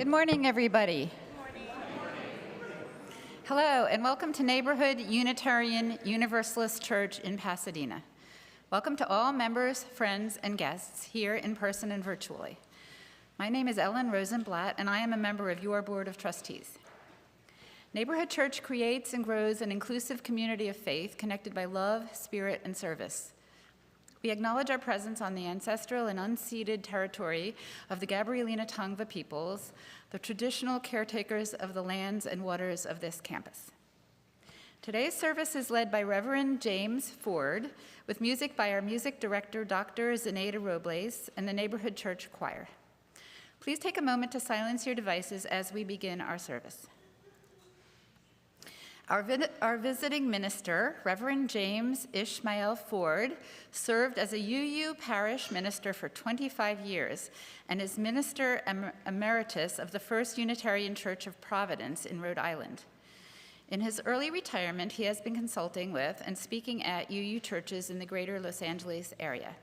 Good morning, everybody. Hello, and welcome to Neighborhood Unitarian Universalist Church in Pasadena. Welcome to all members, friends, and guests here in person and virtually. My name is Ellen Rosenblatt, and I am a member of your Board of Trustees. Neighborhood Church creates and grows an inclusive community of faith connected by love, spirit, and service. We acknowledge our presence on the ancestral and unceded territory of the Gabrielina Tongva peoples, the traditional caretakers of the lands and waters of this campus. Today's service is led by Reverend James Ford, with music by our music director, Dr. Zenaida Robles, and the Neighborhood Church Choir. Please take a moment to silence your devices as we begin our service. Our visiting minister, Reverend James Ishmael Ford, served as a UU parish minister for 25 years and is minister emeritus of the First Unitarian Church of Providence in Rhode Island. In his early retirement, he has been consulting with and speaking at UU churches in the greater Los Angeles area.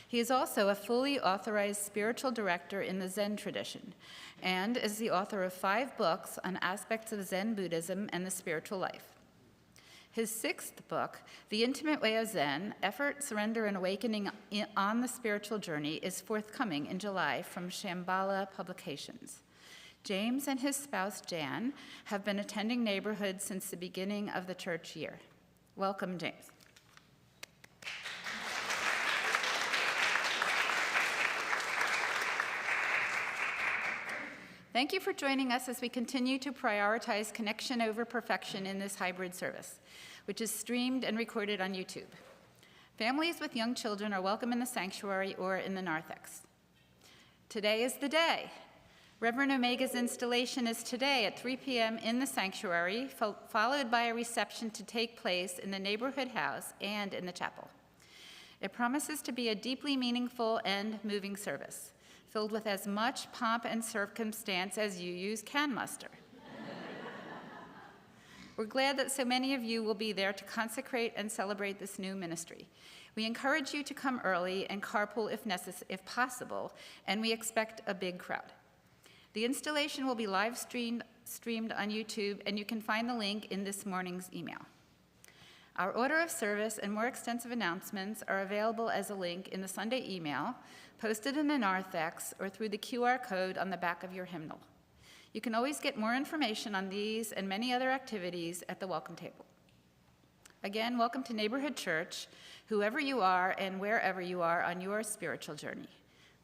He is also a fully authorized spiritual director in the Zen tradition and is the author of 5 books on aspects of Zen Buddhism and the spiritual life. His 6th book, The Intimate Way of Zen, Effort, Surrender, and Awakening on the Spiritual Journey, is forthcoming in July from Shambhala Publications. James and his spouse, Jan, have been attending Neighborhood since the beginning of the church year. Welcome, James. Thank you for joining us as we continue to prioritize connection over perfection in this hybrid service, which is streamed and recorded on YouTube. Families with young children are welcome in the sanctuary or in the narthex. Today is the day. Reverend Omega's installation is today at 3 p.m. in the sanctuary, followed by a reception to take place in the neighborhood house and in the chapel. It promises to be a deeply meaningful and moving service, filled with as much pomp and circumstance as UUs can muster. We're glad that so many of you will be there to consecrate and celebrate this new ministry. We encourage you to come early and carpool if possible, and we expect a big crowd. The installation will be live streamed on YouTube, and you can find the link in this morning's email. Our order of service and more extensive announcements are available as a link in the Sunday email, posted in the narthex, or through the QR code on the back of your hymnal. You can always get more information on these and many other activities at the welcome table. Again, welcome to Neighborhood Church, whoever you are and wherever you are on your spiritual journey.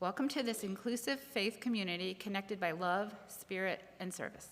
Welcome to this inclusive faith community connected by love, spirit, and service.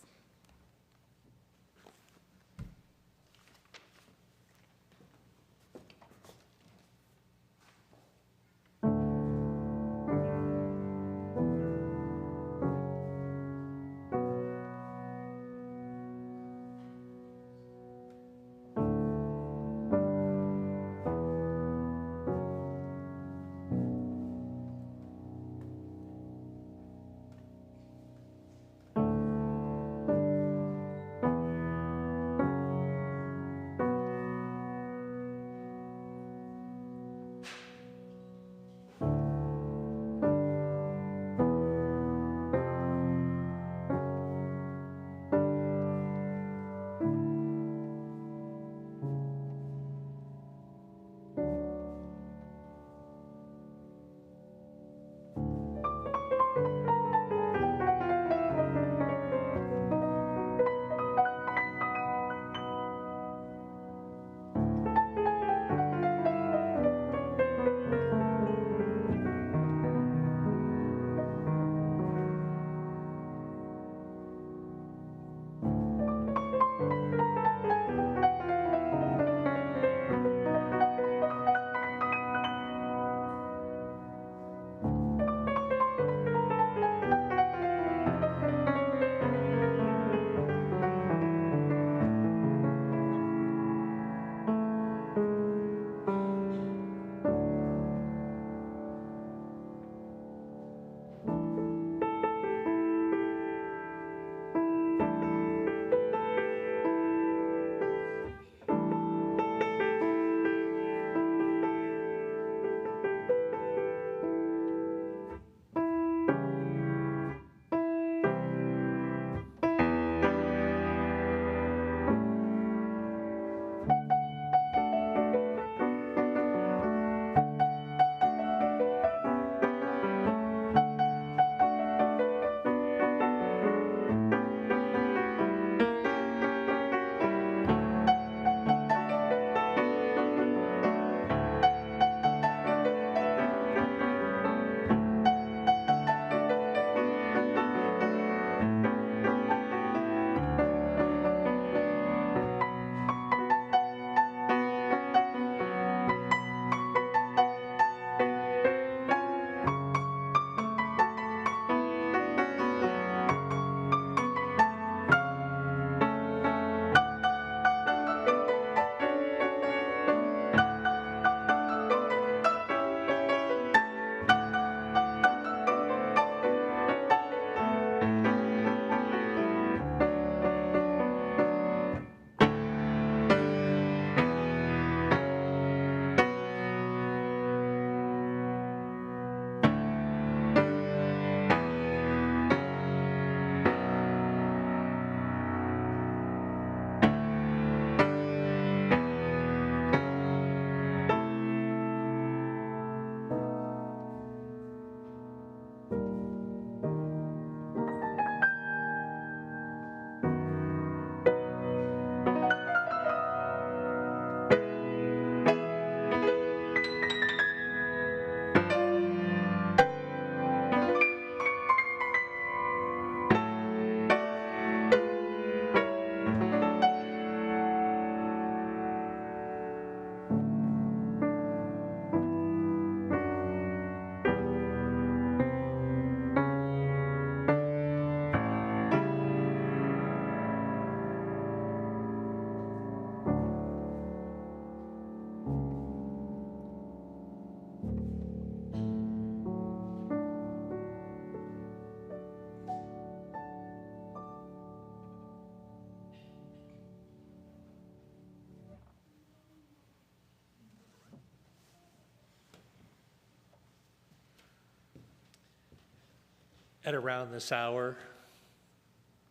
At around this hour,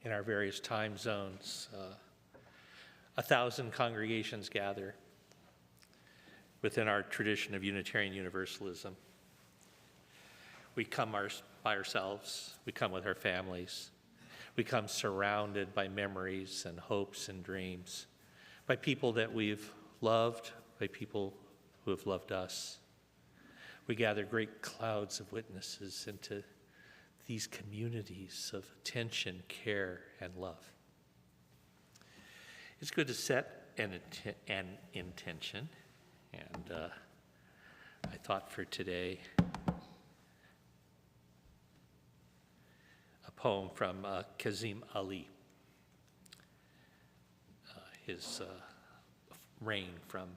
in our various time zones, 1,000 congregations gather within our tradition of Unitarian Universalism. We come by ourselves, we come with our families, we come surrounded by memories and hopes and dreams, by people that we've loved, by people who have loved us. We gather great clouds of witnesses into these communities of attention, care, and love. It's good to set an intention, and I thought for today a poem from Kazim Ali, his Rain from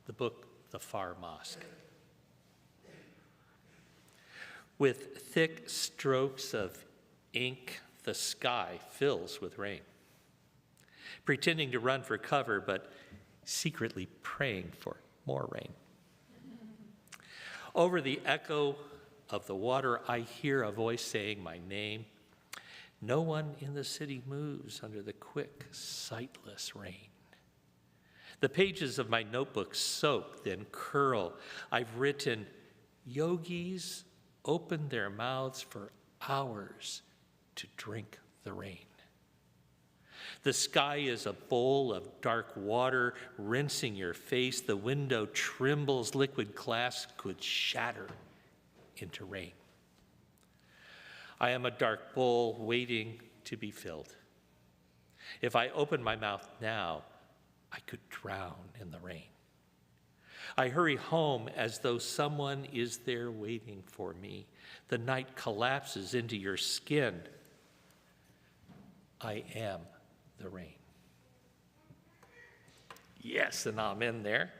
the book The Far Mosque. With thick strokes of ink, the sky fills with rain, pretending to run for cover, but secretly praying for more rain. Over the echo of the water, I hear a voice saying my name. No one in the city moves under the quick, sightless rain. The pages of my notebook soak, then curl. I've written, yogis open their mouths for hours to drink the rain. The sky is a bowl of dark water rinsing your face. The window trembles, liquid glass could shatter into rain. I am a dark bowl waiting to be filled. If I open my mouth now, I could drown in the rain. I hurry home as though someone is there waiting for me. The night collapses into your skin. I am the rain. Yes, and amen there.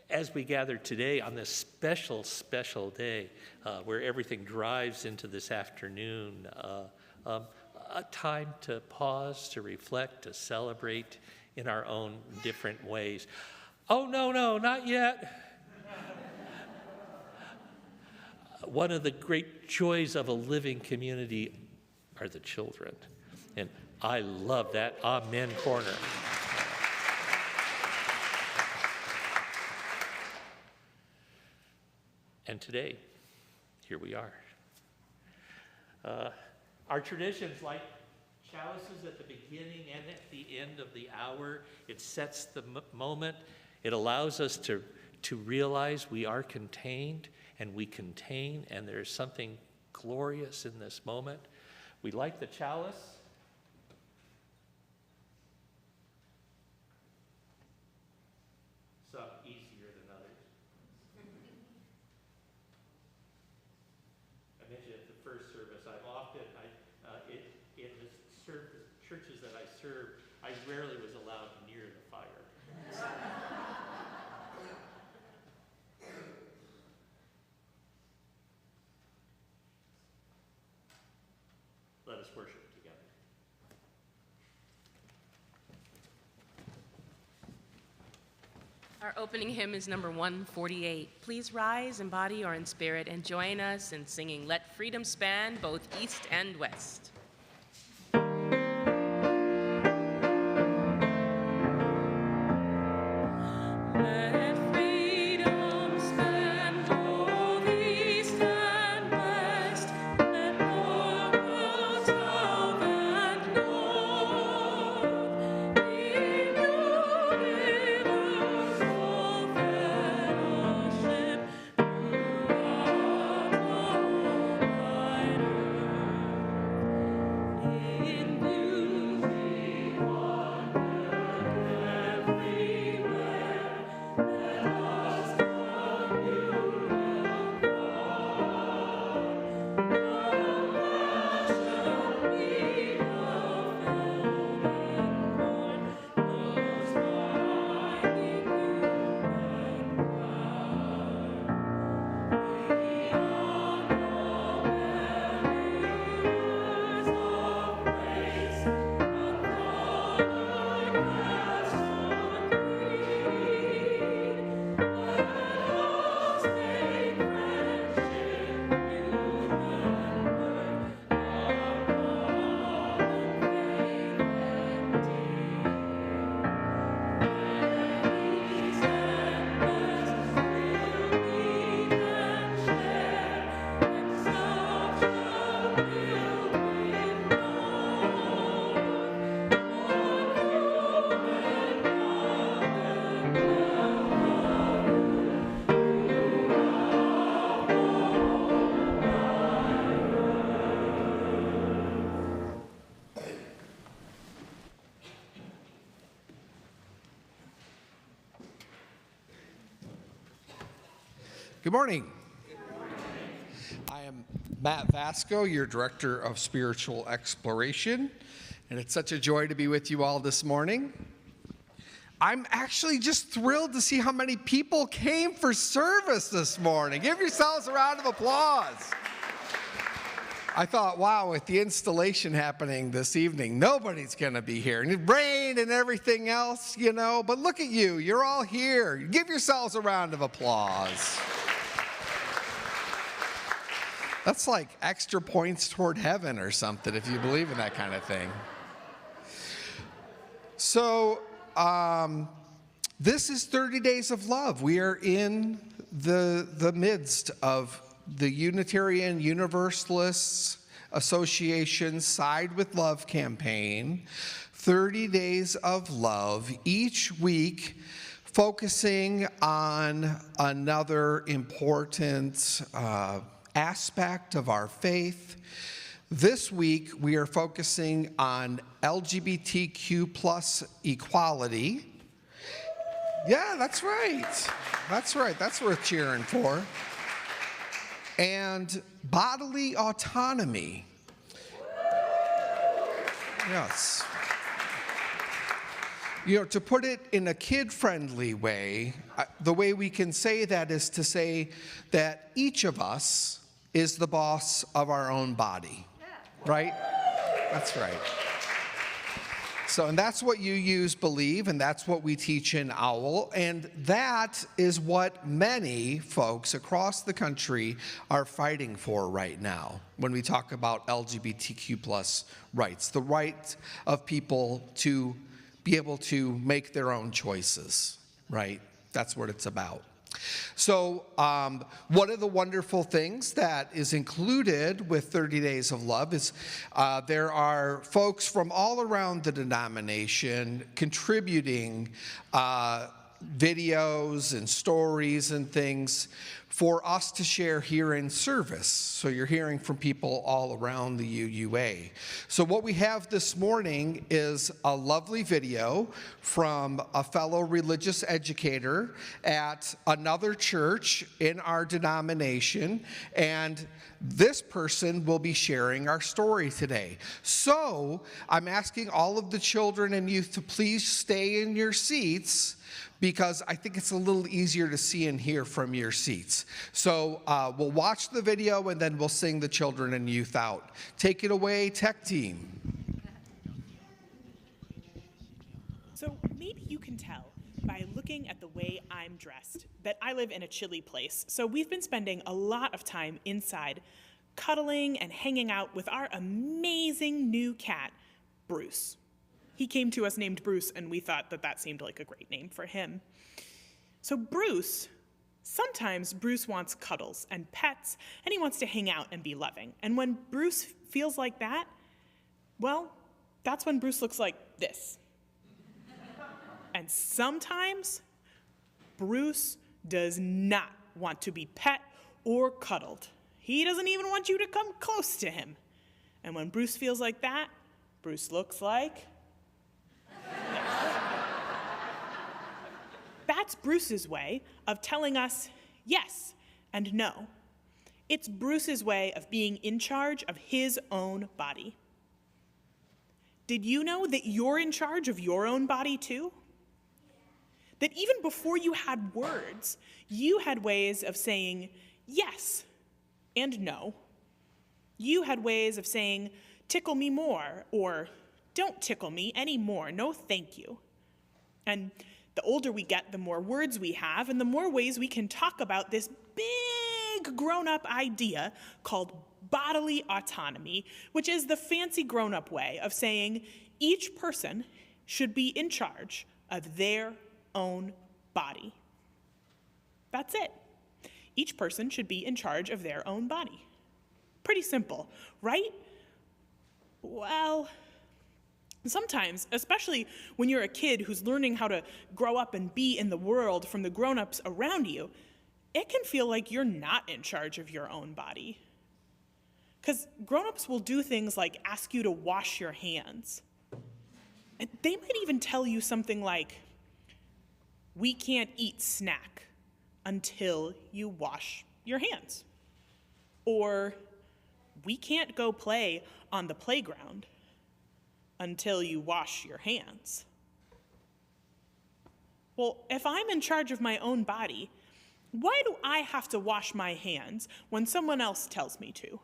As we gather today on this special, special day where everything drives into this afternoon, a time to pause, to reflect, to celebrate in our own different ways. Oh, no, not yet. One of the great joys of a living community are the children. And I love that amen corner. And today, here we are. Our traditions, like chalices at the beginning and at the end of the hour, it sets the moment. It allows us to realize we are contained, and we contain, and there's something glorious in this moment. We light the chalice. Some easier than others. I mentioned at the first service, I've often, in the churches that I served, I rarely was allowed near the fire. Let us worship together. Our opening hymn is number 148. Please rise in body or in spirit and join us in singing Let Freedom Span Both East and West. Good morning. I am Matt Vasco, your Director of Spiritual Exploration, and it's such a joy to be with you all this morning. I'm actually just thrilled to see how many people came for service this morning. Give yourselves a round of applause. I thought, wow, with the installation happening this evening, nobody's going to be here. And it rained and everything else, you know, but look at you. You're all here. Give yourselves a round of applause. That's like extra points toward heaven or something, if you believe in that kind of thing. So, this is 30 Days of Love. We are in the midst of the Unitarian Universalists Association Side with Love campaign, 30 Days of Love, each week focusing on another important aspect of our faith. This week, we are focusing on LGBTQ plus equality. Yeah, that's right. That's right. That's worth cheering for. And bodily autonomy. Yes. You know, to put it in a kid-friendly way, the way we can say that is to say that each of us is the boss of our own body. Right? That's right. So, and that's what UUs believe, and that's what we teach in OWL, and that is what many folks across the country are fighting for right now when we talk about LGBTQ plus rights, the right of people to be able to make their own choices, right? That's what it's about. So one of the wonderful things that is included with 30 Days of Love is there are folks from all around the denomination contributing videos and stories and things for us to share here in service. So you're hearing from people all around the UUA. So what we have this morning is a lovely video from a fellow religious educator at another church in our denomination, and this person will be sharing our story today. So I'm asking all of the children and youth to please stay in your seats, because I think it's a little easier to see and hear from your seats. So we'll watch the video and then we'll sing the children and youth out. Take it away, tech team. So maybe you can tell by looking at the way I'm dressed that I live in a chilly place. So we've been spending a lot of time inside, cuddling and hanging out with our amazing new cat, Bruce. He came to us named Bruce, and we thought that that seemed like a great name for him. So sometimes Bruce wants cuddles and pets, and he wants to hang out and be loving. And when Bruce feels like that, well, that's when Bruce looks like this. And sometimes Bruce does not want to be pet or cuddled. He doesn't even want you to come close to him. And when Bruce feels like that, Bruce looks like... That's Bruce's way of telling us yes and no. It's Bruce's way of being in charge of his own body. Did you know that you're in charge of your own body too? That even before you had words, you had ways of saying yes and no. You had ways of saying, tickle me more, or don't tickle me anymore, no thank you. And the older we get, the more words we have, and the more ways we can talk about this big grown-up idea called bodily autonomy, which is the fancy grown-up way of saying each person should be in charge of their own body. That's it. Each person should be in charge of their own body. Pretty simple, right? Well, sometimes, especially when you're a kid who's learning how to grow up and be in the world from the grown-ups around you, it can feel like you're not in charge of your own body. Because grown-ups will do things like ask you to wash your hands. And they might even tell you something like, we can't eat snack, until you wash your hands. Or we can't go play on the playground until you wash your hands. Well, if I'm in charge of my own body, why do I have to wash my hands when someone else tells me to?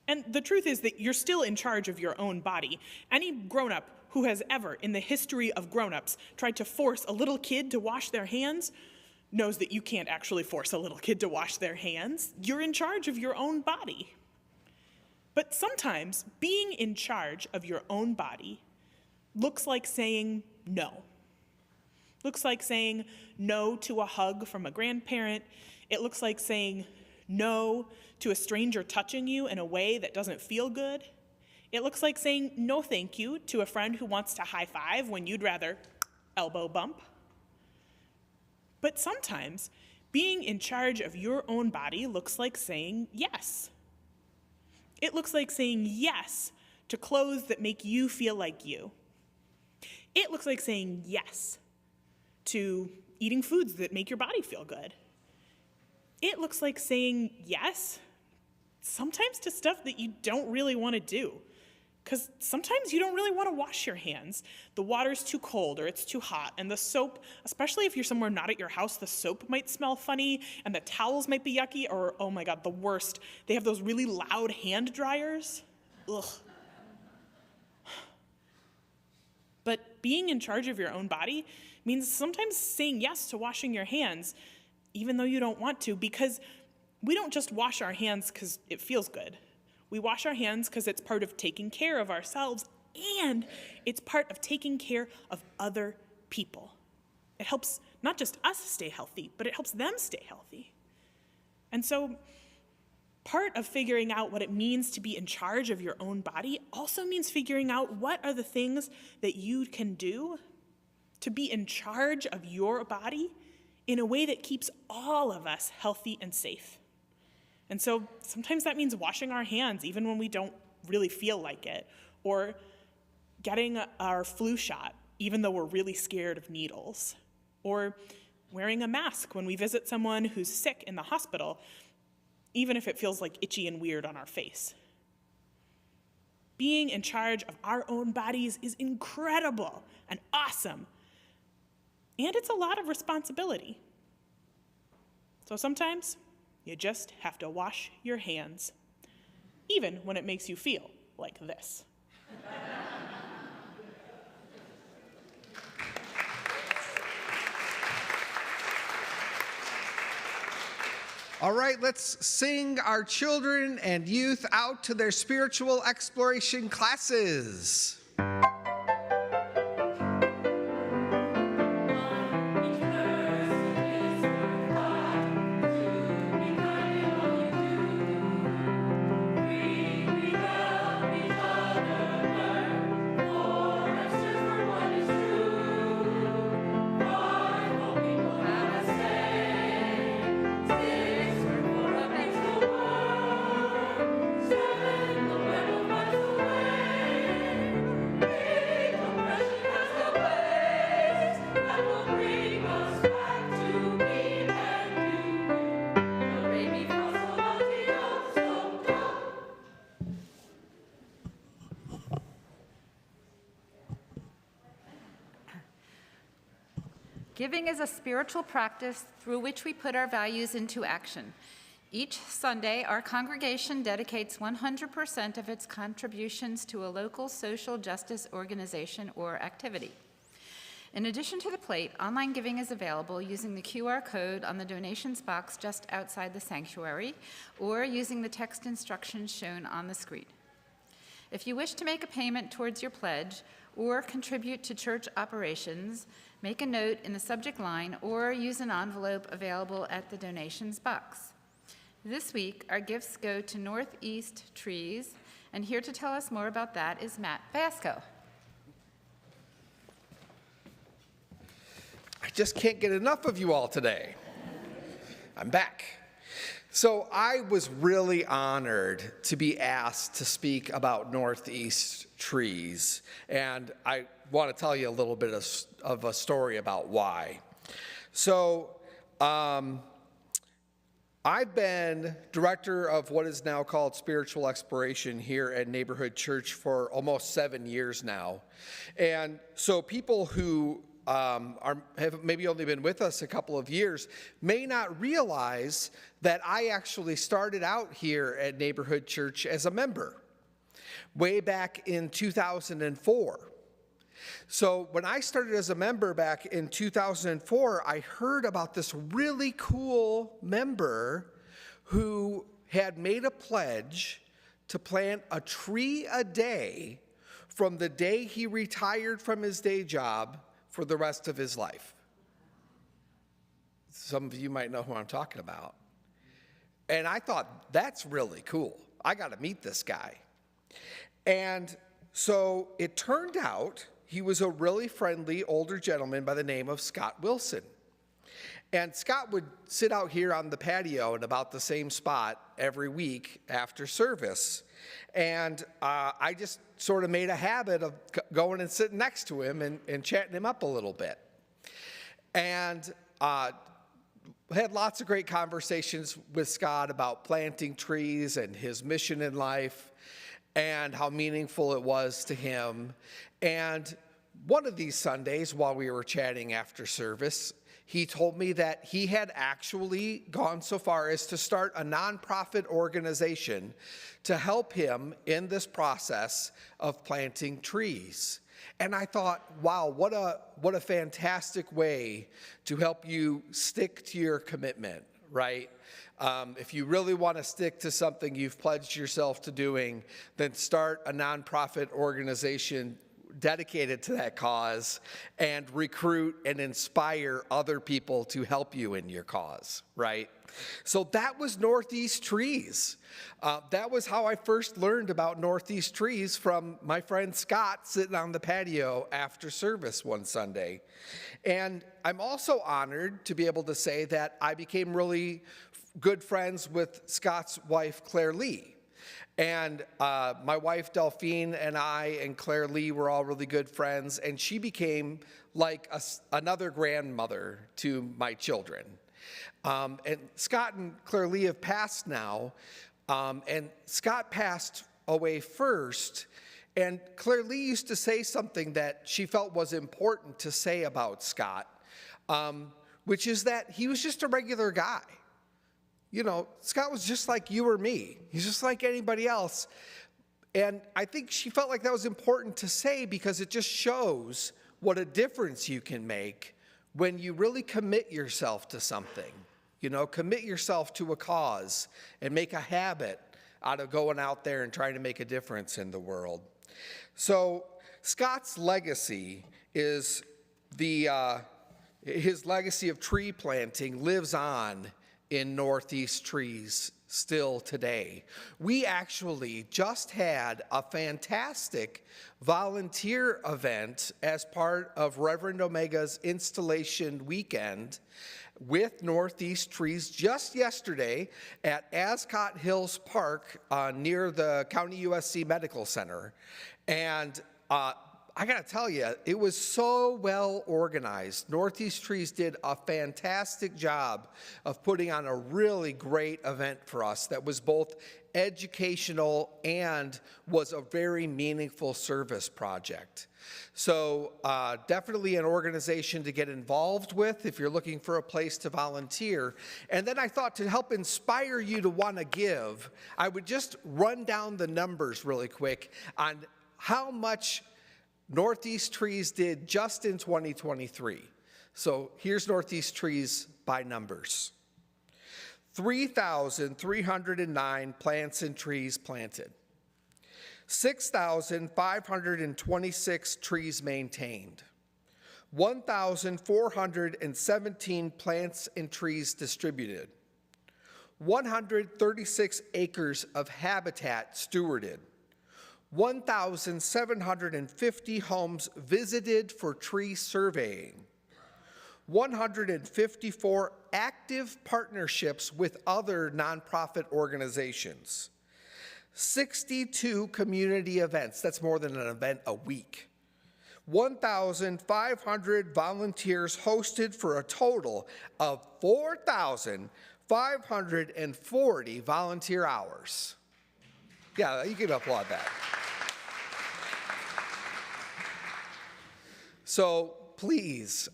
And the truth is that you're still in charge of your own body. Any grown-up who has ever, in the history of grown-ups, tried to force a little kid to wash their hands knows that you can't actually force a little kid to wash their hands. You're in charge of your own body. But sometimes being in charge of your own body looks like saying no. Looks like saying no to a hug from a grandparent. It looks like saying no to a stranger touching you in a way that doesn't feel good. It looks like saying no thank you to a friend who wants to high five when you'd rather elbow bump. But sometimes being in charge of your own body looks like saying yes. It looks like saying yes to clothes that make you feel like you. It looks like saying yes to eating foods that make your body feel good. It looks like saying yes sometimes to stuff that you don't really want to do. Because sometimes you don't really want to wash your hands. The water's too cold or it's too hot, and the soap, especially if you're somewhere not at your house, the soap might smell funny, and the towels might be yucky, or, oh my God, the worst, they have those really loud hand dryers. Ugh. But being in charge of your own body means sometimes saying yes to washing your hands, even though you don't want to, because we don't just wash our hands because it feels good. We wash our hands because it's part of taking care of ourselves, and it's part of taking care of other people. It helps not just us stay healthy, but it helps them stay healthy. And so part of figuring out what it means to be in charge of your own body also means figuring out what are the things that you can do to be in charge of your body in a way that keeps all of us healthy and safe. And so sometimes that means washing our hands even when we don't really feel like it, or getting our flu shot even though we're really scared of needles, or wearing a mask when we visit someone who's sick in the hospital, even if it feels like itchy and weird on our face. Being in charge of our own bodies is incredible and awesome, and it's a lot of responsibility. So sometimes you just have to wash your hands, even when it makes you feel like this. All right, let's sing our children and youth out to their spiritual exploration classes. Giving is a spiritual practice through which we put our values into action. Each Sunday, our congregation dedicates 100% of its contributions to a local social justice organization or activity. In addition to the plate, online giving is available using the QR code on the donations box just outside the sanctuary, or using the text instructions shown on the screen. If you wish to make a payment towards your pledge or contribute to church operations, make a note in the subject line or use an envelope available at the donations box. This week, our gifts go to Northeast Trees, and here to tell us more about that is Matt Basco. I just can't get enough of you all today. I'm back. So I was really honored to be asked to speak about Northeast Trees, and I want to tell you a little bit of a story about why. So I've been director of what is now called Spiritual Exploration here at Neighborhood Church for almost 7 years now. And so people who have maybe only been with us a couple of years may not realize that I actually started out here at Neighborhood Church as a member way back in 2004. So when I started as a member back in 2004, I heard about this really cool member who had made a pledge to plant a tree a day from the day he retired from his day job for the rest of his life. Some of you might know who I'm talking about. And I thought, that's really cool. I got to meet this guy. And so it turned out he was a really friendly older gentleman by the name of Scott Wilson. And Scott would sit out here on the patio in about the same spot every week after service. And I just sort of made a habit of going and sitting next to him and chatting him up a little bit. And had lots of great conversations with Scott about planting trees and his mission in life and how meaningful it was to him. And one of these Sundays, while we were chatting after service, he told me that he had actually gone so far as to start a nonprofit organization to help him in this process of planting trees. And I thought, wow, what a fantastic way to help you stick to your commitment, right? If you really want to stick to something you've pledged yourself to doing, then start a nonprofit organization dedicated to that cause and recruit and inspire other people to help you in your cause, right? So that was Northeast Trees. That was how I first learned about Northeast Trees, from my friend Scott sitting on the patio after service one Sunday. And I'm also honored to be able to say that I became really good friends with Scott's wife, Claire Lee. And my wife Delphine and I and Claire Lee were all really good friends, and she became like another grandmother to my children. And Scott and Claire Lee have passed now, and Scott passed away first, and Claire Lee used to say something that she felt was important to say about Scott, which is that he was just a regular guy. You know, Scott was just like you or me. He's just like anybody else. And I think she felt like that was important to say because it just shows what a difference you can make when you really commit yourself to something. You know, commit yourself to a cause and make a habit out of going out there and trying to make a difference in the world. So Scott's legacy is his legacy of tree planting lives on in Northeast Trees still today. We actually just had a fantastic volunteer event as part of Reverend Omega's installation weekend with Northeast Trees just yesterday at Ascot Hills Park near the County USC Medical Center. And I gotta tell you, it was so well organized. Northeast Trees did a fantastic job of putting on a really great event for us that was both educational and was a very meaningful service project. So definitely an organization to get involved with if you're looking for a place to volunteer. And then I thought, to help inspire you to want to give, I would just run down the numbers really quick on how much Northeast Trees did just in 2023. So here's Northeast Trees by numbers. 3,309 plants and trees planted. 6,526 trees maintained. 1,417 plants and trees distributed. 136 acres of habitat stewarded. 1,750 homes visited for tree surveying, 154 active partnerships with other nonprofit organizations, 62 community events, that's more than an event a week, 1,500 volunteers hosted for a total of 4,540 volunteer hours. Yeah, you can applaud that. So please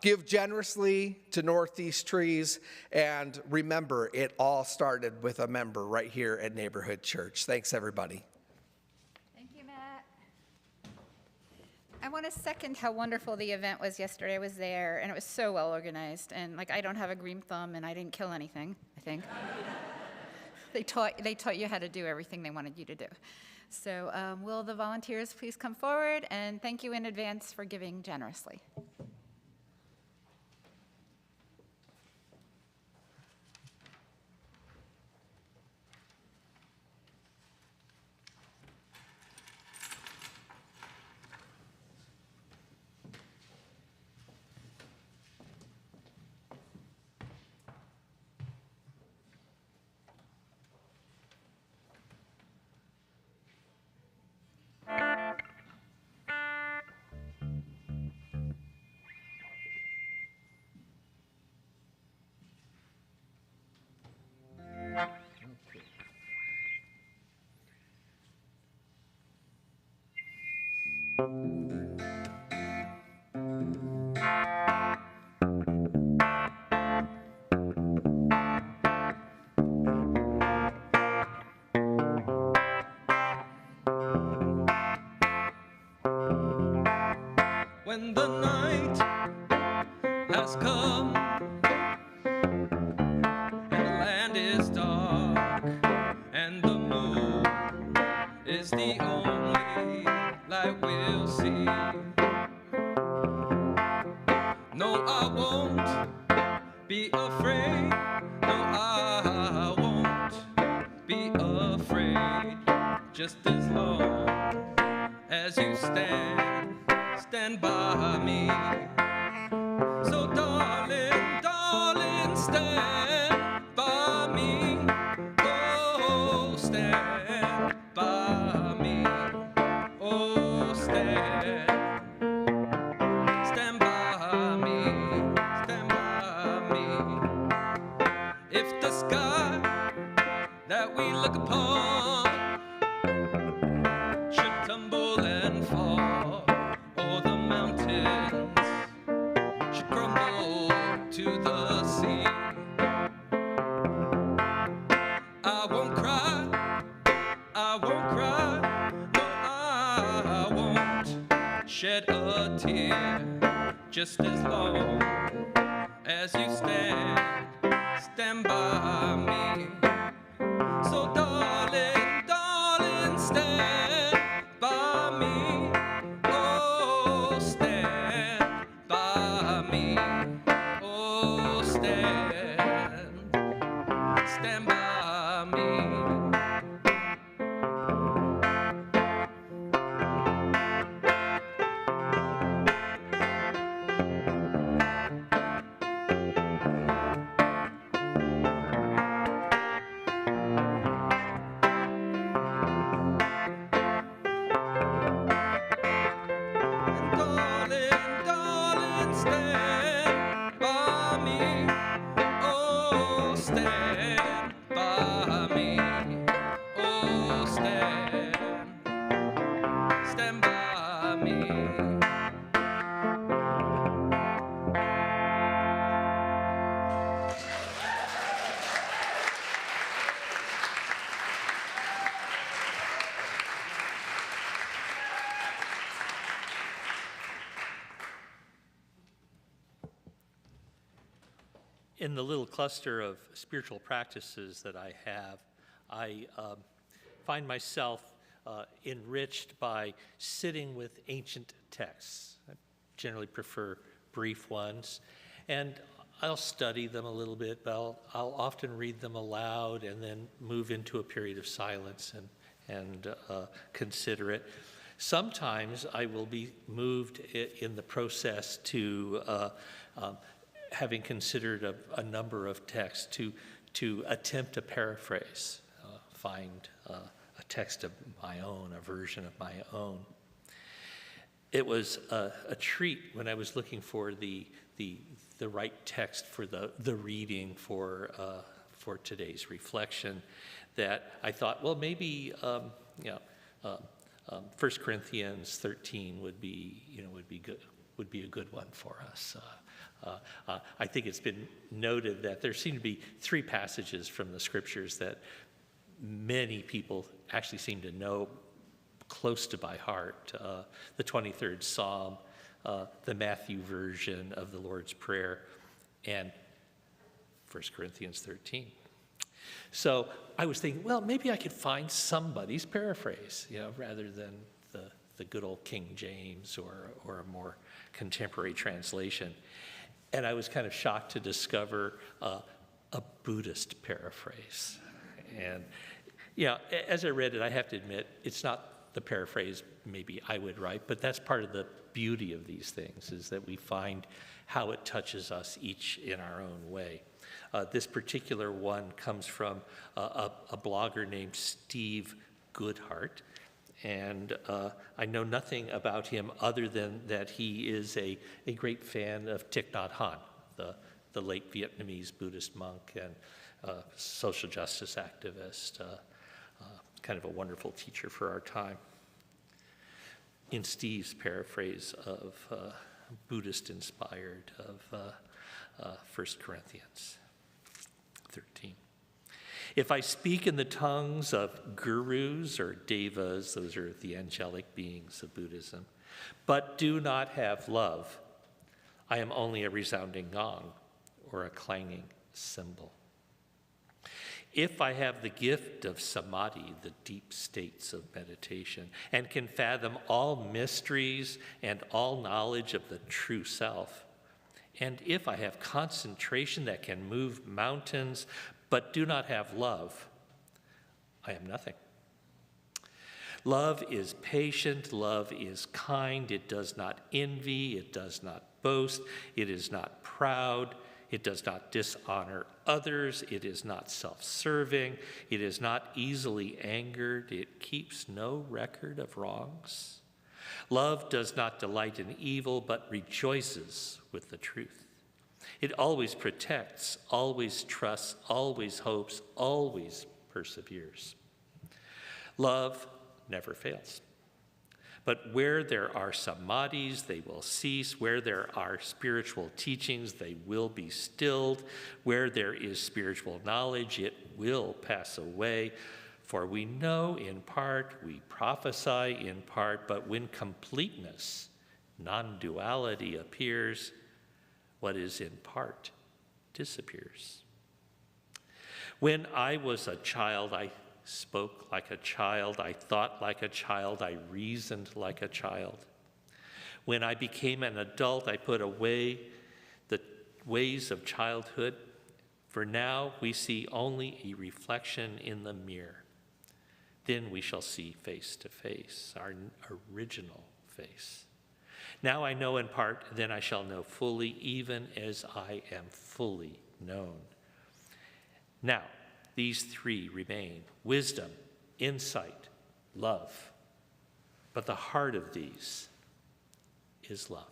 give generously to Northeast Trees, and remember, it all started with a member right here at Neighborhood Church. Thanks, everybody. Thank you, Matt. I want to second how wonderful the event was yesterday. I was there, and it was so well organized. And like, I don't have a green thumb, and I didn't kill anything, I think. They taught you how to do everything they wanted you to do. So will the volunteers please come forward, and thank you in advance for giving generously. When the night has come and the land is dark and the moon is the only light we'll see. No, I won't be afraid. No, I won't be afraid. Just as long as you stand by me. So darling, darling, stand by me. Oh, stand by me. Oh, stand by me. Stand by me. If the sky that we look upon should tumble and fall, or the mountains should crumble to the sea, I won't cry, I won't cry, no, I won't shed a tear, just as long as you stand by me. So darling, darling, stand by me. Oh, stand by me. Oh, stand by me. In the little cluster of spiritual practices that I have, I find myself enriched by sitting with ancient texts. I generally prefer brief ones, and I'll study them a little bit, but I'll often read them aloud and then move into a period of silence and consider it. Sometimes I will be moved in the process to having considered a number of texts, to attempt to paraphrase, find a text of my own, a version of my own. It was a treat when I was looking for the right text for the reading for today's reflection, that I thought, well, maybe 1 Corinthians 13 would be a good one for us. I think it's been noted that there seem to be 3 passages from the scriptures that many people actually seem to know close to by heart. The 23rd Psalm, the Matthew version of the Lord's Prayer, and 1 Corinthians 13. So I was thinking, well, maybe I could find somebody's paraphrase, rather than the good old King James or a more contemporary translation. And I was kind of shocked to discover a Buddhist paraphrase. And as I read it, I have to admit, it's not the paraphrase maybe I would write, but that's part of the beauty of these things, is that we find how it touches us each in our own way. This particular one comes from a blogger named Steve Goodhart, and I know nothing about him other than that he is a great fan of Thich Nhat Hanh, the late Vietnamese Buddhist monk and social justice activist, kind of a wonderful teacher for our time. In Steve's paraphrase of Buddhist-inspired of 1 Corinthians 13. If I speak in the tongues of gurus or devas, those are the angelic beings of Buddhism, but do not have love, I am only a resounding gong or a clanging cymbal. If I have the gift of samadhi, the deep states of meditation, and can fathom all mysteries and all knowledge of the true self, and if I have concentration that can move mountains, but do not have love, I am nothing. Love is patient, love is kind, it does not envy, it does not boast, it is not proud, it does not dishonor others, it is not self-serving, it is not easily angered, it keeps no record of wrongs. Love does not delight in evil, but rejoices with the truth. It always protects, always trusts, always hopes, always perseveres. Love never fails. But where there are samadhis, they will cease. Where there are spiritual teachings, they will be stilled. Where there is spiritual knowledge, it will pass away. For we know in part, we prophesy in part, but when completeness, non-duality appears, what is in part disappears. When I was a child, I spoke like a child, I thought like a child, I reasoned like a child. When I became an adult, I put away the ways of childhood, for now we see only a reflection in the mirror. Then we shall see face to face, our original face. Now I know in part, then I shall know fully, even as I am fully known. Now, these 3 remain: wisdom, insight, love. But the heart of these is love.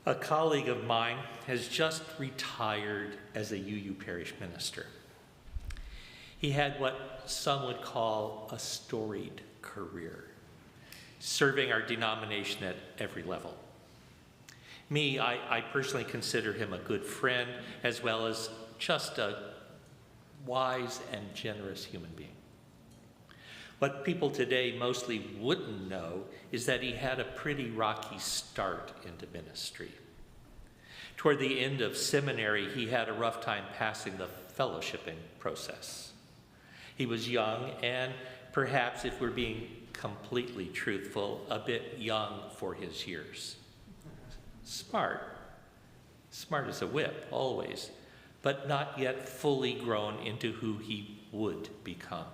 A colleague of mine has just retired as a UU parish minister. He had what some would call a storied career, serving our denomination at every level. Me, I personally consider him a good friend, as well as just a wise and generous human being. What people today mostly wouldn't know is that he had a pretty rocky start into ministry. Toward the end of seminary, he had a rough time passing the fellowshipping process. He was young and, perhaps if we're being completely truthful, a bit young for his years. Smart as a whip, always, but not yet fully grown into who he would become.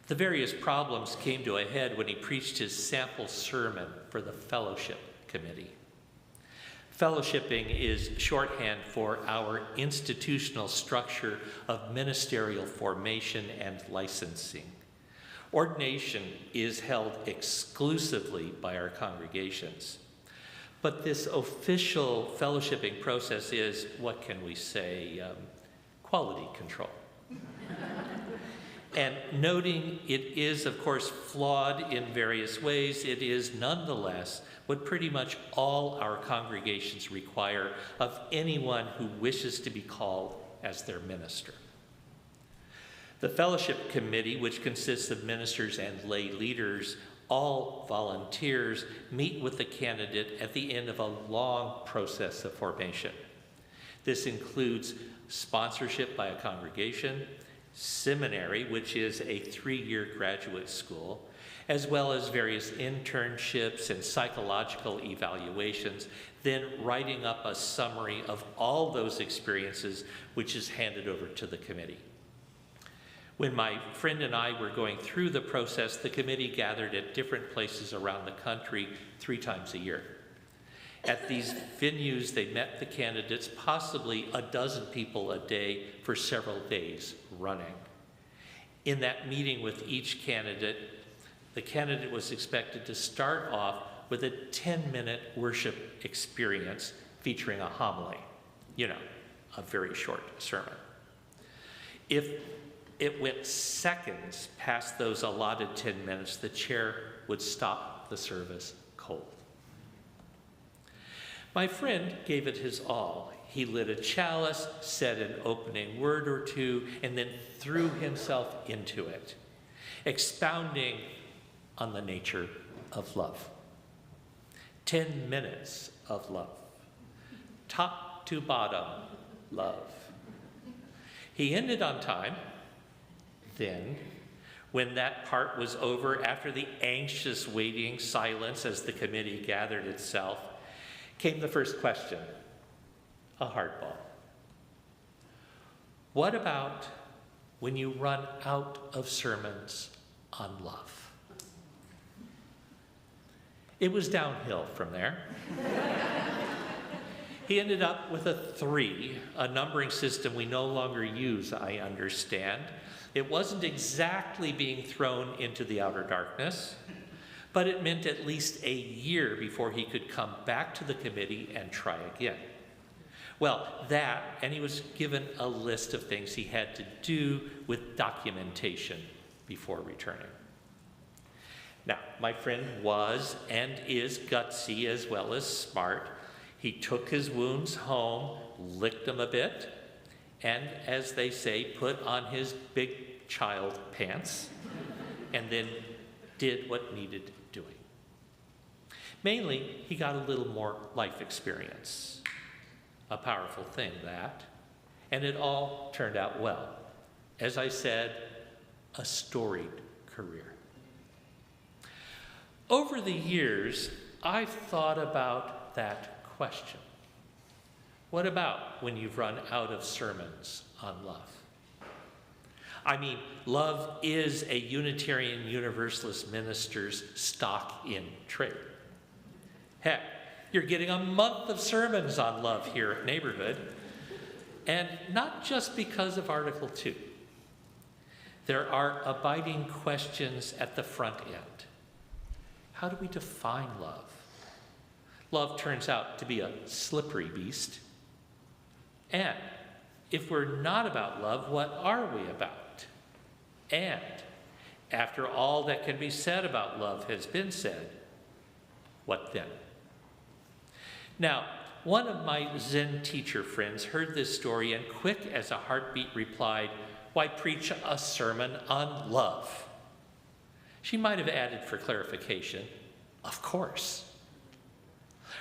The various problems came to a head when he preached his sample sermon for the fellowship committee. Fellowshipping is shorthand for our institutional structure of ministerial formation and licensing. Ordination is held exclusively by our congregations. But this official fellowshipping process is, what can we say, quality control. And noting it is, of course, flawed in various ways, it is nonetheless what pretty much all our congregations require of anyone who wishes to be called as their minister. The fellowship committee, which consists of ministers and lay leaders, all volunteers, meet with the candidate at the end of a long process of formation. This includes sponsorship by a congregation, seminary, which is a 3-year graduate school, as well as various internships and psychological evaluations, then writing up a summary of all those experiences, which is handed over to the committee. When my friend and I were going through the process, the committee gathered at different places around the country 3 times a year. At these venues, they met the candidates, possibly a dozen people a day for several days running. In that meeting with each candidate, the candidate was expected to start off with a 10-minute worship experience featuring a homily, a very short sermon. If it went seconds past those allotted 10 minutes, the chair would stop the service cold. My friend gave it his all. He lit a chalice, said an opening word or two, and then threw himself into it, expounding on the nature of love. 10 minutes of love. Top to bottom, love. He ended on time. Then, when that part was over, after the anxious waiting silence as the committee gathered itself, came the first question, a hardball. What about when you run out of sermons on love? It was downhill from there. He ended up with a 3, a numbering system we no longer use, I understand. It wasn't exactly being thrown into the outer darkness, but it meant at least a year before he could come back to the committee and try again. Well, that, and he was given a list of things he had to do with documentation before returning. Now, my friend was and is gutsy as well as smart. He took his wounds home, licked them a bit, and, as they say, put on his big child pants, and then did what needed doing. Mainly, he got a little more life experience. A powerful thing, that. And it all turned out well. As I said, a storied career. Over the years, I've thought about that question. What about when you've run out of sermons on love? I mean, love is a Unitarian Universalist minister's stock in trade. Heck, you're getting a month of sermons on love here at Neighborhood, and not just because of Article 2. There are abiding questions at the front end. How do we define love? love turns out to be a slippery beast. And if we're not about love, what are we about? And after all that can be said about love has been said, what then? Now, one of my Zen teacher friends heard this story and quick as a heartbeat replied, "Why preach a sermon on love?" She might have added for clarification, "Of course."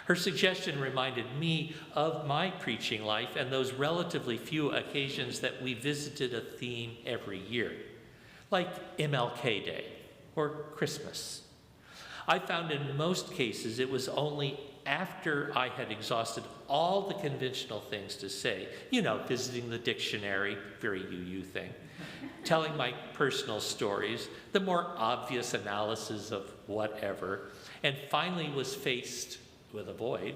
Her suggestion reminded me of my preaching life and those relatively few occasions that we visited a theme every year, like MLK Day or Christmas. I found in most cases it was only after I had exhausted all the conventional things to say, visiting the dictionary, very UU thing, telling my personal stories, the more obvious analysis of whatever, and finally was faced with a void,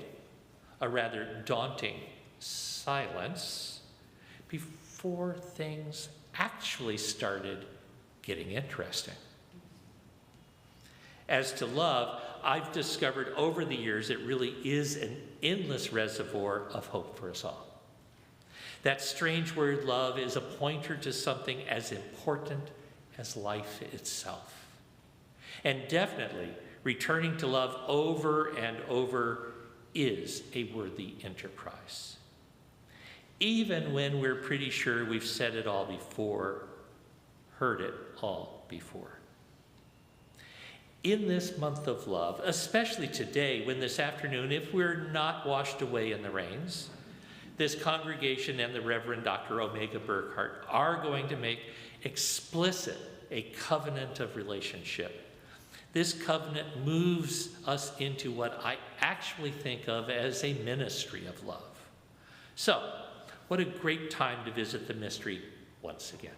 a rather daunting silence, before things actually started getting interesting. As to love, I've discovered over the years it really is an endless reservoir of hope for us all. That strange word love is a pointer to something as important as life itself. And definitely, returning to love over and over is a worthy enterprise. Even when we're pretty sure we've said it all before, heard it all before. In this month of love, especially today, when this afternoon, if we're not washed away in the rains, this congregation and the Reverend Dr. Omega Burkhart are going to make explicit a covenant of relationship. This covenant moves us into what I actually think of as a ministry of love. So, what a great time to visit the mystery once again.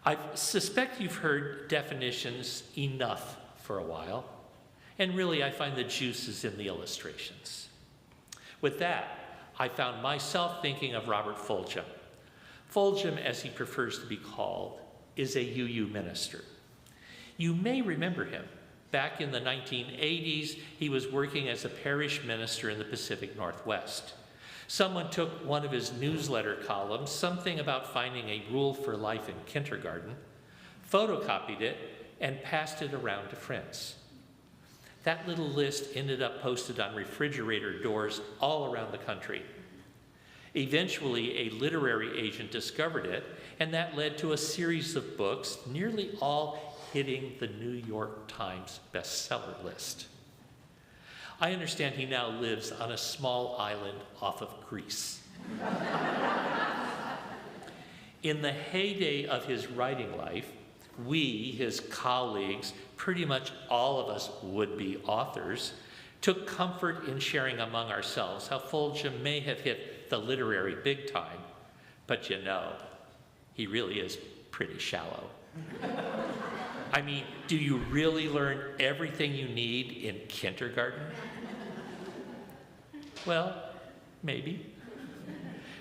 I suspect you've heard definitions enough for a while, and really I find the juice is in the illustrations. With that, I found myself thinking of Robert Fulghum. Fulghum, as he prefers to be called, is a UU minister. You may remember him. Back in the 1980s, he was working as a parish minister in the Pacific Northwest. Someone took one of his newsletter columns, something about finding a rule for life in kindergarten, photocopied it, and passed it around to friends. That little list ended up posted on refrigerator doors all around the country. Eventually, a literary agent discovered it, and that led to a series of books, nearly all hitting the New York Times bestseller list. I understand he now lives on a small island off of Greece. In the heyday of his writing life, we, his colleagues, pretty much all of us would-be authors, took comfort in sharing among ourselves how Fulghum may have hit the literary big time, but he really is pretty shallow. I mean, do you really learn everything you need in kindergarten? Well, maybe.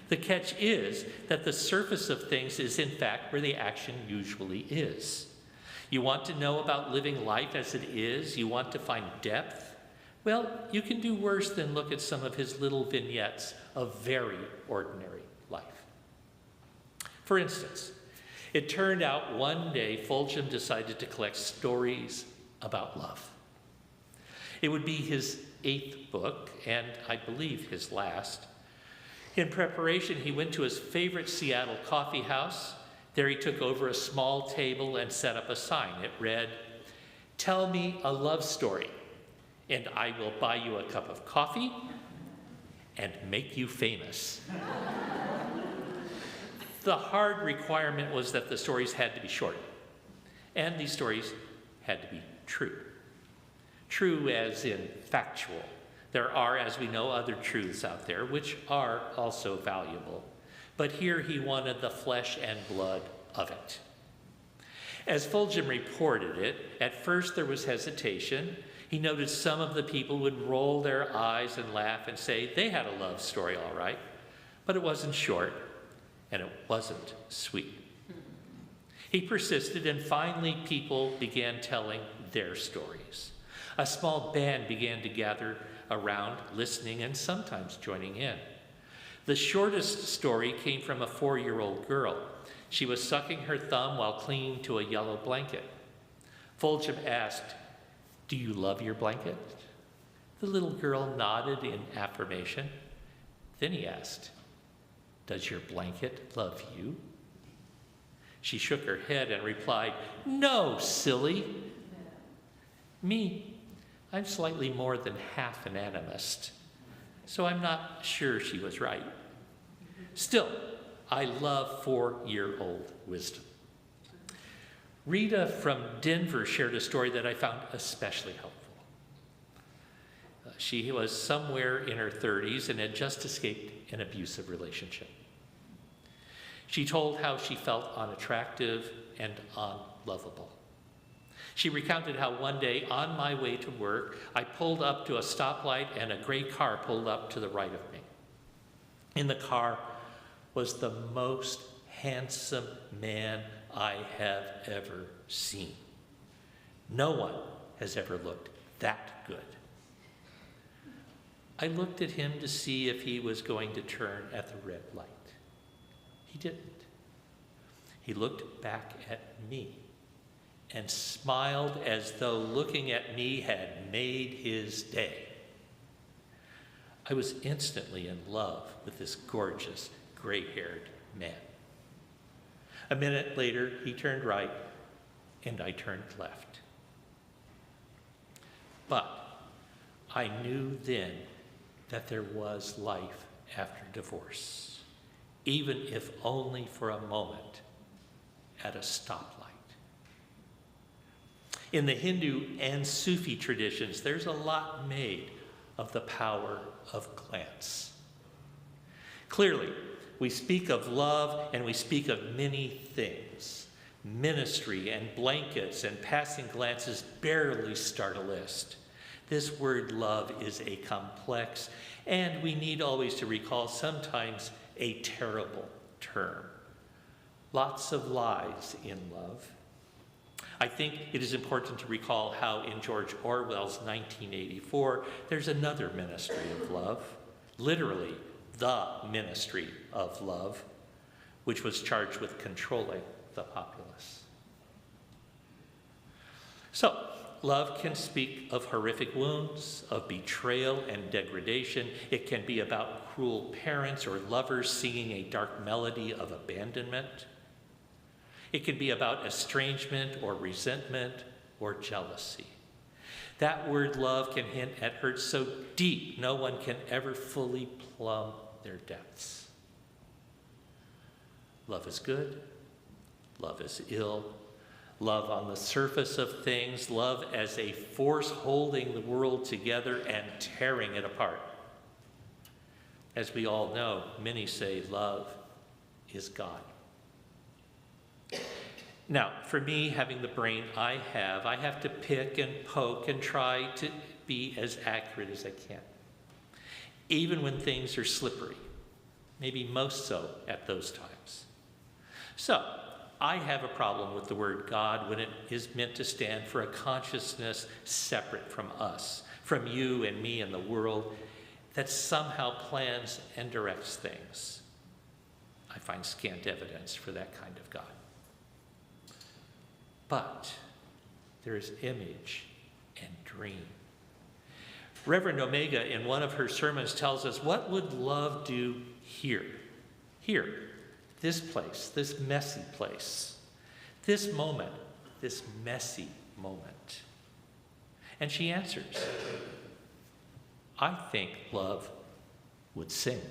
The catch is that the surface of things is in fact where the action usually is. You want to know about living life as it is? You want to find depth? Well, you can do worse than look at some of his little vignettes of very ordinary life. For instance, it turned out one day Fulghum decided to collect stories about love. It would be his 8th book, and I believe his last. In preparation, he went to his favorite Seattle coffee house. There he took over a small table and set up a sign. It read, "Tell me a love story, and I will buy you a cup of coffee and make you famous." The hard requirement was that the stories had to be short, and these stories had to be true. True as in factual. There are, as we know, other truths out there which are also valuable, but here he wanted the flesh and blood of it. As Fulghum reported it, at first there was hesitation. He noted some of the people would roll their eyes and laugh and say they had a love story all right, but it wasn't short and it wasn't sweet. He persisted, and finally people began telling their stories. A small band began to gather around, listening and sometimes joining in. The shortest story came from a 4-year-old girl. She was sucking her thumb while clinging to a yellow blanket. Fulgham asked, "Do you love your blanket?" The little girl nodded in affirmation. Then he asked, "Does your blanket love you?" She shook her head and replied, "No, silly. Me, I'm slightly more than half an animist, so I'm not sure she was right. Still, I love 4-year-old wisdom." Rita from Denver shared a story that I found especially helpful. She was somewhere in her 30s and had just escaped an abusive relationship. She told how she felt unattractive and unlovable. She recounted how one day on my way to work, I pulled up to a stoplight and a gray car pulled up to the right of me. In the car was the most handsome man I have ever seen. No one has ever looked that good. I looked at him to see if he was going to turn at the red light. He didn't. He looked back at me and smiled as though looking at me had made his day. I was instantly in love with this gorgeous, gray-haired man. A minute later, he turned right, and I turned left. But I knew then that there was life after divorce, even if only for a moment at a stoplight. In the Hindu and Sufi traditions, there's a lot made of the power of glance. Clearly, we speak of love and we speak of many things. Ministry and blankets and passing glances barely start a list. This word love is a complex, and we need always to recall sometimes a terrible term. Lots of lies in love. I think it is important to recall how in George Orwell's 1984, there's another ministry of love, literally the ministry of love, which was charged with controlling the populace. So, love can speak of horrific wounds, of betrayal and degradation. It can be about cruel parents or lovers singing a dark melody of abandonment. It can be about estrangement or resentment or jealousy. That word love can hint at hurt so deep no one can ever fully plumb their depths. Love is good. Love is ill. Love on the surface of things. Love as a force holding the world together and tearing it apart. As we all know, many say love is God. Now, for me, having the brain I have to pick and poke and try to be as accurate as I can, even when things are slippery, maybe most so at those times. So, I have a problem with the word God when it is meant to stand for a consciousness separate from us, from you and me and the world, that somehow plans and directs things. I find scant evidence for that kind of God. But there is image and dream. Reverend Omega, in one of her sermons, tells us, what would love do here? Here, this place, this messy place, this moment, this messy moment. And she answers, I think love would sing.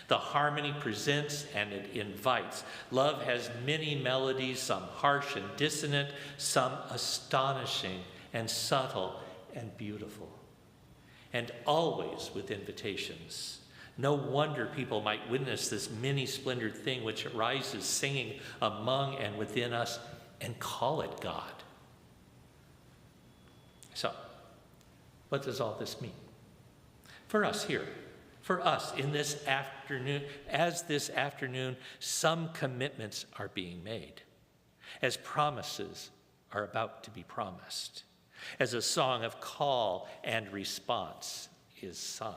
The harmony presents and it invites. Love has many melodies, some harsh and dissonant, some astonishing and subtle and beautiful. And always with invitations. No wonder people might witness this many-splendored thing which arises singing among and within us and call it God. So, what does all this mean? For us here. For us in this afternoon, as this afternoon, some commitments are being made, as promises are about to be promised. as a song of call and response is sung.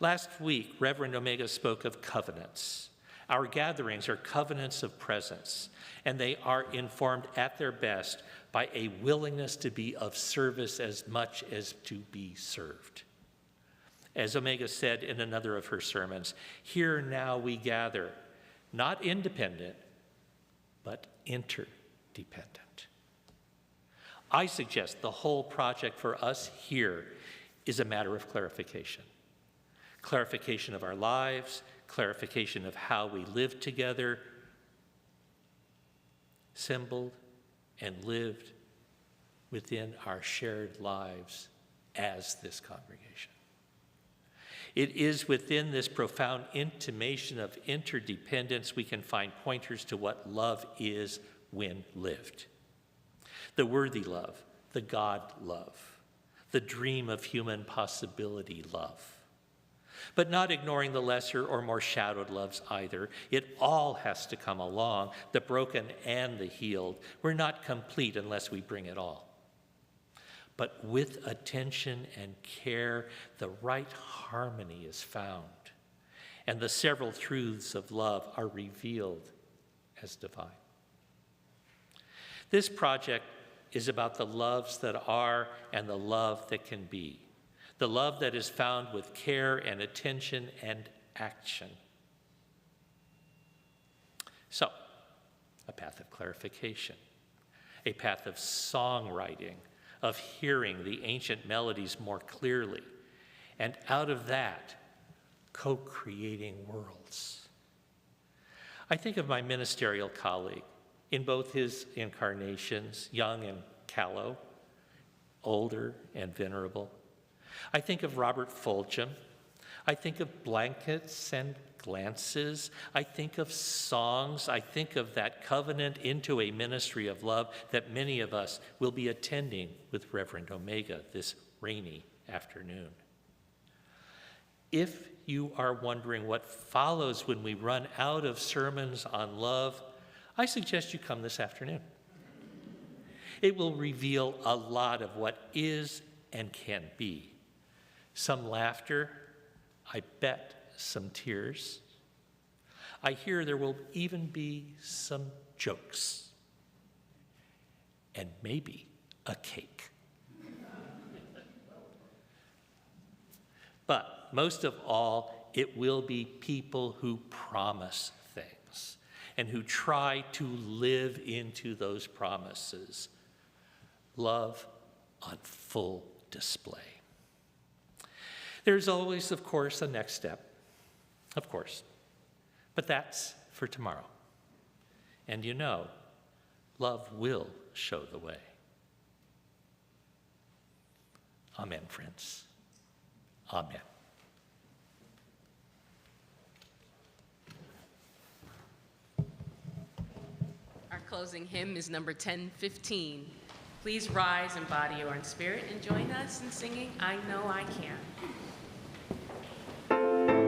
Last week, Reverend Omega spoke of covenants. Our gatherings are covenants of presence, and they are informed at their best by a willingness to be of service as much as to be served. As Omega said in another of her sermons, here now we gather, not independent, but interdependent. I suggest the whole project for us here is a matter of clarification. Clarification of our lives, clarification of how we live together, symboled and lived within our shared lives as this congregation. It is within this profound intimation of interdependence we can find pointers to what love is when lived. The worthy love, the God love, the dream of human possibility love. But not ignoring the lesser or more shadowed loves either. It all has to come along, the broken and the healed. We're not complete unless we bring it all. But with attention and care, the right harmony is found, and the several truths of love are revealed as divine. This project is about the loves that are and the love that can be, the love that is found with care and attention and action. So, a path of clarification, a path of songwriting, of hearing the ancient melodies more clearly, and out of that, co-creating worlds. I think of my ministerial colleague in both his incarnations, young and callow, older and venerable. I think of Robert Fulgham. I think of blankets and glances. I think of songs. I think of that covenant into a ministry of love that many of us will be attending with Reverend Omega this rainy afternoon. If you are wondering what follows when we run out of sermons on love, I suggest you come this afternoon. It will reveal a lot of what is and can be. Some laughter, I bet some tears. I hear there will even be some jokes, and maybe a cake. But most of all, it will be people who promise things and who try to live into those promises. Love on full display. There's always, of course, a next step, of course, but that's for tomorrow. And you know, love will show the way. Amen, friends. Amen. Our closing hymn is number 1015. Please rise in body or in spirit and join us in singing I Know I Can. Oh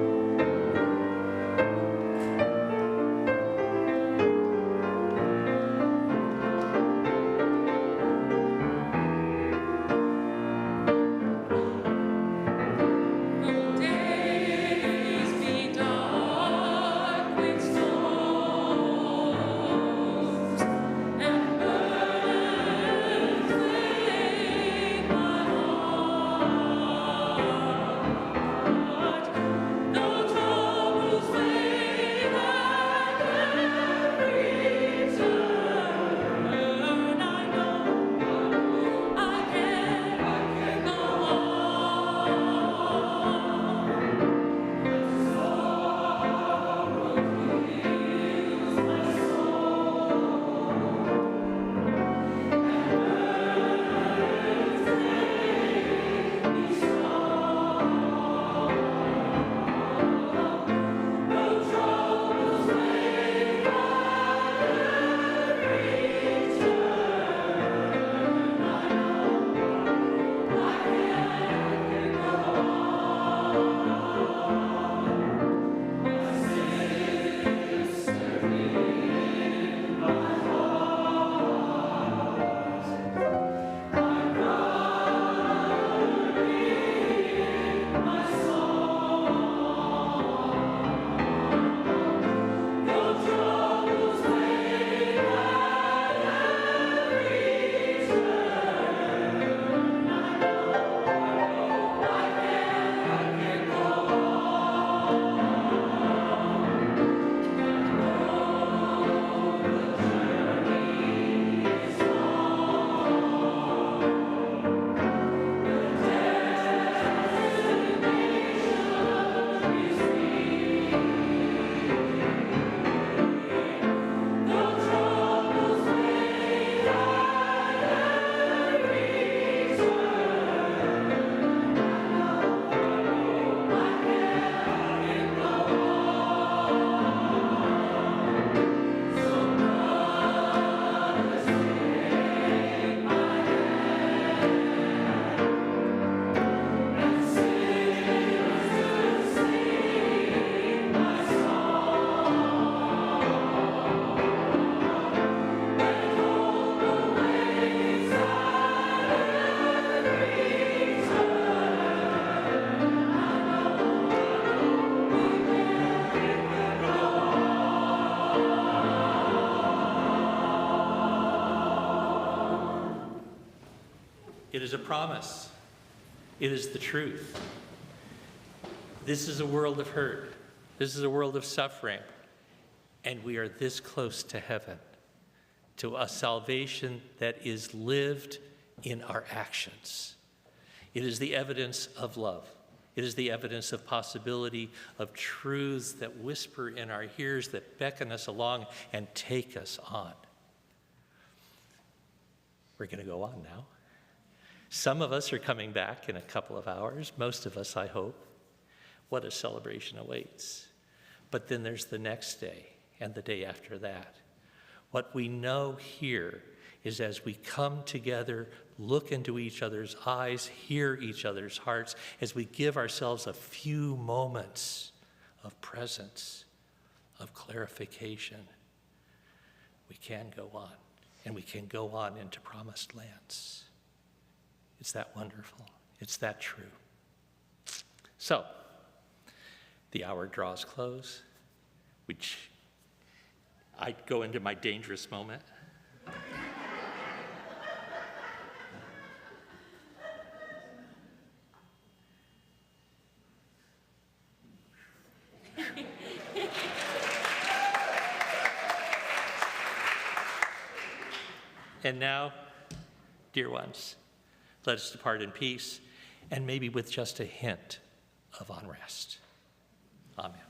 It is a promise. It is the truth. This is a world of hurt. This is a world of suffering. And we are this close to heaven, to a salvation that is lived in our actions. It is the evidence of love. It is the evidence of possibility, of truths that whisper in our ears, that beckon us along and take us on. We're going to go on now. Some of us are coming back in a couple of hours. Most of us, I hope. What a celebration awaits. But then there's the next day and the day after that. What we know here is as we come together, look into each other's eyes, hear each other's hearts, as we give ourselves a few moments of presence, of clarification, we can go on, and we can go on into promised lands. It's that wonderful. It's that true. So, the hour draws close, which I go into my dangerous moment. And now, dear ones, let us depart in peace, and maybe with just a hint of unrest. Amen.